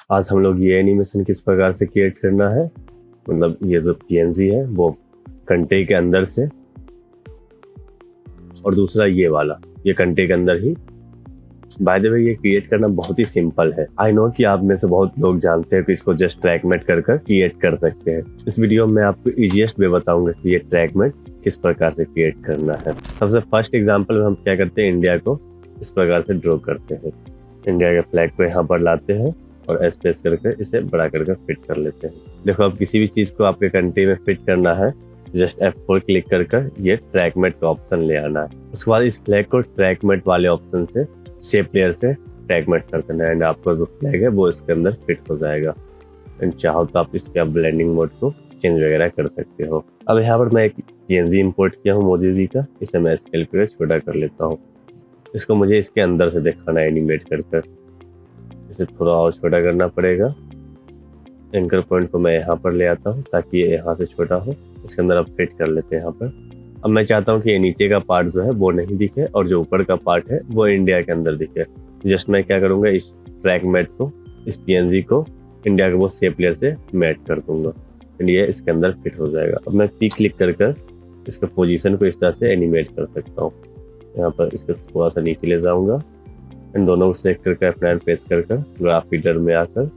आज हम लोग ये एनिमेशन किस प्रकार से क्रिएट करना है, मतलब ये जो पीएनजी है वो घंटे के अंदर से, और दूसरा ये वाला ये घंटे के अंदर ही। बाय द वे ये क्रिएट करना बहुत ही सिंपल है। आई नो कि आप में से बहुत लोग जानते हैं कि इसको जस्ट ट्रैकमेट कर क्रिएट कर सकते हैं। इस वीडियो में मैं आपको इजीएस्ट वे बताऊंगा कि ये ट्रैकमेट किस प्रकार से क्रिएट करना है। सबसे फर्स्ट एग्जांपल में हम क्या करते हैं, इंडिया को इस प्रकार से ड्रॉ करते हैं। इंडिया के फ्लैग को यहाँ पर लाते हैं और स्पेस करके इसे बड़ा करके फिट कर लेते हैं। देखो अब किसी भी चीज को आपके कंट्री में फिट करना है, जस्ट F4 क्लिक कर ये ट्रैकमेट का ऑप्शन ले आना है। उसके बाद इस फ्लैग को ट्रैकमेट वाले ऑप्शन से शेप लेयर से ट्रैकमेट कर देना है एंड आपका जो फ्लैग है वो इसके अंदर फिट हो जाएगा। एंड चाहो तो आप इसके ब्लेंडिंग मोड को चेंज वगैरह कर सकते हो। अब यहाँ पर मैं एक PNG इंपोर्ट किया हूँ मोदी जी का, इसे मैं स्केल करके छोटा कर लेता हूँ। इसको मुझे इसके अंदर से दिखाना है एनिमेट कर इसे थोड़ा और छोटा करना पड़ेगा। एंकर पॉइंट को मैं यहाँ पर ले आता हूँ ताकि ये यहाँ से छोटा हो। इसके अंदर अब फिट कर लेते हैं यहाँ पर। अब मैं चाहता हूँ कि ये नीचे का पार्ट जो है वो नहीं दिखे और जो ऊपर का पार्ट है वो इंडिया के अंदर दिखे। जस्ट मैं क्या करूँगा, इस ट्रैक मैट को, इस PNG को इंडिया के वो शेप लेयर से मैट कर दूंगा एंड ये इसके अंदर फिट हो जाएगा। अब मैं P क्लिक कर इसके पोजीशन को इस तरह से एनिमेट कर सकता हूँ। यहाँ पर इसको थोड़ा सा नीचे ले जाऊंगा एंड दोनों को सिलेक्ट करके F9 प्रेस कर ग्राफ फीडर में आकर,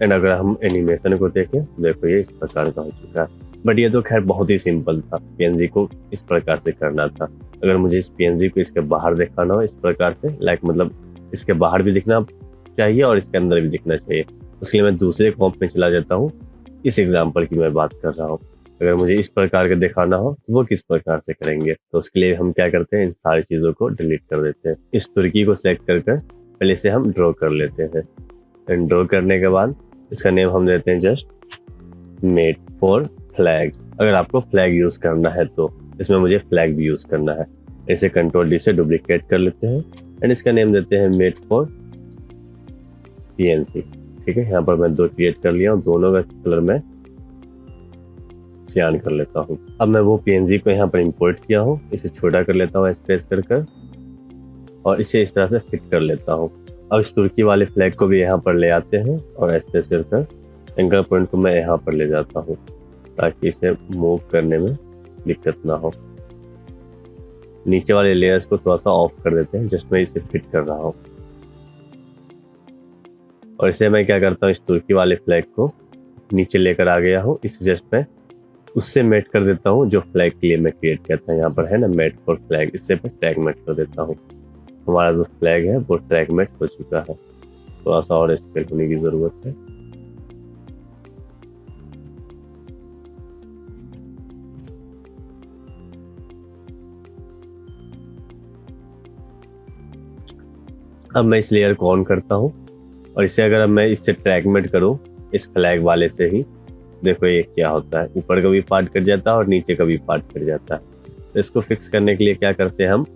एंड अगर हम एनिमेशन को देखें देखो ये इस प्रकार का हो चुका है। बट ये तो खैर बहुत ही सिंपल था, PNG को इस प्रकार से करना था। अगर मुझे इस PNG को इसके बाहर दिखाना हो इस प्रकार से, लाइक मतलब इसके बाहर भी दिखना चाहिए और इसके अंदर भी दिखना चाहिए, उसके लिए मैं दूसरे कॉम्प में चला जाता हूँ। इस एग्जाम्पल की मैं बात कर रहा हूँ। अगर मुझे इस प्रकार का दिखाना हो तो वो किस प्रकार से करेंगे, तो उसके लिए हम क्या करते हैं, इन सारी चीज़ों को डिलीट कर देते हैं। इस तुर्की को सिलेक्ट कर पहले से हम ड्रॉ कर लेते हैं एंड ड्रॉ करने के बाद इसका नेम हम देते हैं जस्ट मेड फॉर फ्लैग। अगर आपको फ्लैग यूज करना है तो इसमें मुझे फ्लैग भी यूज करना है। इसे Ctrl D से डुप्लीकेट कर लेते हैं एंड इसका नेम देते हैं मेड फॉर PNG। ठीक है, यहाँ पर मैं दो क्रिएट कर लिया हूँ, दोनों का कलर मैं सियान कर लेता हूँ। अब मैं वो PNG को यहाँ पर इंपोर्ट किया हूँ, इसे छोटा कर लेता हूँ स्पेस कर और इसे इस तरह से फिट कर लेता हूँ। अब इस तुर्की वाले फ्लैग को भी यहाँ पर ले आते हैं और स्पेस कर एंकर पॉइंट को मैं यहाँ पर ले जाता हूँ ताकि इसे मूव करने में दिक्कत ना हो। नीचे वाले लेयर्स को थोड़ा सा ऑफ कर देते हैं, जस्ट मैं इसे फिट कर रहा हूँ। और इसे मैं क्या करता हूँ, इस तुर्की वाले फ्लैग को नीचे लेकर आ गया हूँ, इसे जस्ट मैं उससे मैट कर देता हूँ जो फ्लैग के लिए मैं क्रिएट किया था। यहाँ पर है ना मैट फॉर फ्लैग, इससे मैं ट्रैक मैट कर देता हूँ। हमारा जो फ्लैग है वो ट्रैक मैट हो चुका है। थोड़ा सा और स्केल होने की जरूरत है। अब मैं इस लेयर को ऑन करता हूँ और इसे अगर मैं इससे ट्रैकमेट करूँ इस फ्लैग वाले से ही, देखो ये क्या होता है, ऊपर का भी पार्ट कट जाता है और नीचे का भी पार्ट कट जाता है। तो इसको फिक्स करने के लिए क्या करते हैं हम,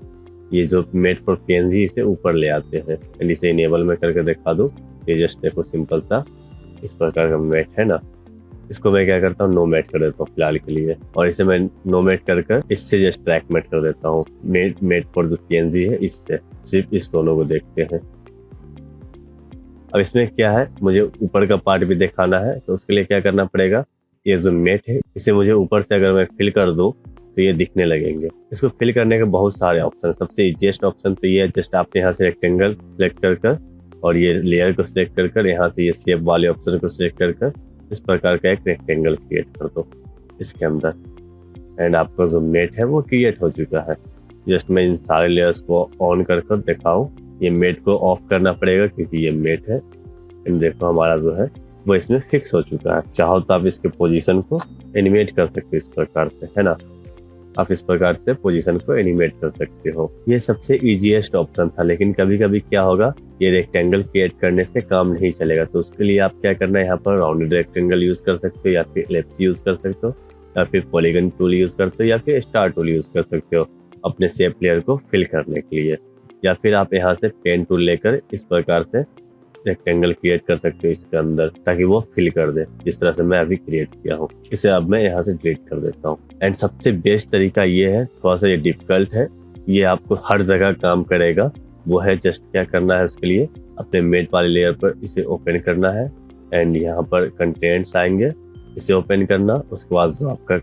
ये जो मेड फॉर PNG इसे ऊपर ले आते हैं एंड इसे इनेबल में करके दिखा दूँ। ये जस्ट देखो सिंपल सा इस प्रकार का मैट है ना, इसको मैं क्या करता हूँ नो मैट कर देता हूँ फिलहाल के लिए, और इसे मैं नो मैट कर इससे जस्ट ट्रैक मैट कर देता हूँ। मेड फॉर जो PNG है इससे सिर्फ इस दोनों को देखते हैं। अब इसमें क्या है, मुझे ऊपर का पार्ट भी दिखाना है, तो उसके लिए क्या करना पड़ेगा, ये जो मेट है इसे मुझे ऊपर से अगर मैं फिल कर दूँ तो ये दिखने लगेंगे। इसको फिल करने के बहुत सारे ऑप्शन, सबसे इजीएस्ट ऑप्शन तो ये है, जस्ट आप यहाँ से रेक्टेंगल सिलेक्ट कर और ये लेयर को सिलेक्ट कर यहाँ से ये शेप वाले ऑप्शन को सिलेक्ट कर इस प्रकार का एक रेक्टेंगल क्रिएट कर दो इसके अंदर, एंड आपका जो मेट है वो क्रिएट हो चुका है। जस्ट मैं इन सारे लेयर्स को ऑन कर दिखाऊं, ये मेट को ऑफ करना पड़ेगा क्योंकि ये मेट है। एंड देखो हमारा जो है वो इसमें फिक्स हो चुका है। चाहो तो आप इसके पोजीशन को एनिमेट कर सकते हो इस प्रकार से, है ना, आप इस प्रकार से पोजीशन को एनिमेट कर सकते हो। ये सबसे इजीएस्ट ऑप्शन था, लेकिन कभी कभी क्या होगा, ये रेक्टेंगल क्रिएट करने से काम नहीं चलेगा। तो उसके लिए आप क्या करना है, यहाँ पर राउंडेड रेक्टेंगल यूज कर सकते हो या फिर एलिप्स यूज कर सकते हो या फिर पॉलीगन टूल यूज करते हो या फिर स्टार टूल यूज कर सकते हो अपने शेप लेयर को फिल करने के लिए, या फिर आप यहाँ से पेन टूल लेकर इस प्रकार से रेक्टेंगल क्रिएट कर सकते हो इसके अंदर ताकि वो फिल कर दे, जिस तरह से मैं अभी क्रिएट किया हूँ। इसे अब मैं यहाँ से डिलीट कर देता हूँ। एंड सबसे बेस्ट तरीका ये है, थोड़ा सा ये डिफिकल्ट है, ये आपको हर जगह काम करेगा, वो है जस्ट क्या करना है उसके लिए, अपने मेट वाले लेयर पर इसे ओपन करना है एंड यहाँ पर कंटेंट्स आएंगे, इसे ओपन करना। उसके बाद जो आपका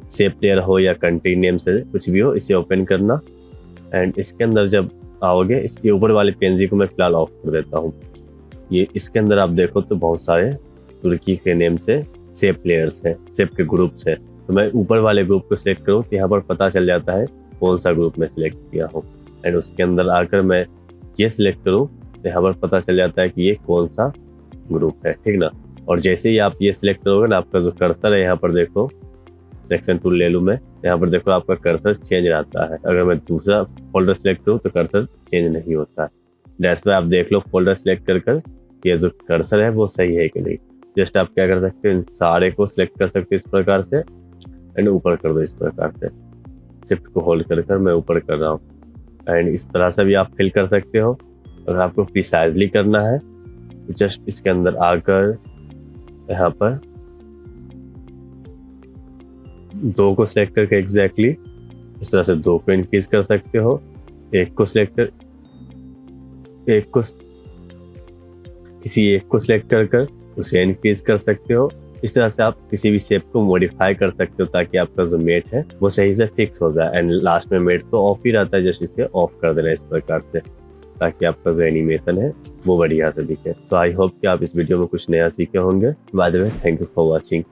शेप लेयर हो या कंट्री नेम से कुछ भी हो, इसे ओपन करना एंड इसके अंदर जब आओगे, इसके ऊपर वाले पेंजी को मैं फिलहाल ऑफ कर देता हूँ। ये इसके अंदर आप देखो तो बहुत सारे तुर्की के नेम से शेप लेयर्स हैं, शेप के ग्रुप्स हैं। तो मैं ऊपर वाले ग्रुप को सिलेक्ट करूँ तो यहाँ पर पता चल जाता है कौन सा ग्रुप मैं सिलेक्ट किया हूँ एंड उसके अंदर आकर मैं ये सिलेक्ट करूँ तो यहाँ पर पता चल जाता है कि ये कौन सा ग्रुप है, ठीक ना। और जैसे ही आप ये सिलेक्ट करोगे ना, आपका जो कर्सर है यहाँ पर देखो, सिलेक्शन टूल ले लूँ मैं, यहाँ पर देखो आपका कर्सर चेंज रहता है। अगर मैं दूसरा फोल्डर सिलेक्ट करूँ तो कर्सर चेंज नहीं होता है। दैट्स वाई आप देख लो फोल्डर सिलेक्ट कर ये जो कर्सर है वो सही है कि नहीं। जस्ट आप क्या कर सकते हो, इन सारे को सिलेक्ट कर सकते हो इस प्रकार से एंड ऊपर कर दो इस प्रकार से। शिफ्ट को होल्ड कर मैं ऊपर कर रहा हूँ एंड इस तरह से भी आप फिल कर सकते हो। अगर आपको प्रिसाइजली करना है तो जस्ट इसके अंदर आकर यहाँ पर 2 को सिलेक्ट करके एग्जैक्टली इस तरह से 2 को इंक्रीज कर सकते हो। 1 को सिलेक्ट कर किसी एक को सिलेक्ट कर उसे इंक्रीज कर सकते हो। इस तरह से आप किसी भी शेप को मॉडिफाई कर सकते हो ताकि आपका जो मेट है वो सही से फिक्स हो जाए एंड लास्ट में मेट तो ऑफ ही रहता है, जस्ट इसे ऑफ कर देना इस प्रकार से ताकि आपका जो एनिमेशन है वो बढ़िया से दिखे। सो आई होप कि आप इस वीडियो में कुछ नया सीखे होंगे। By the way, thank you for watching.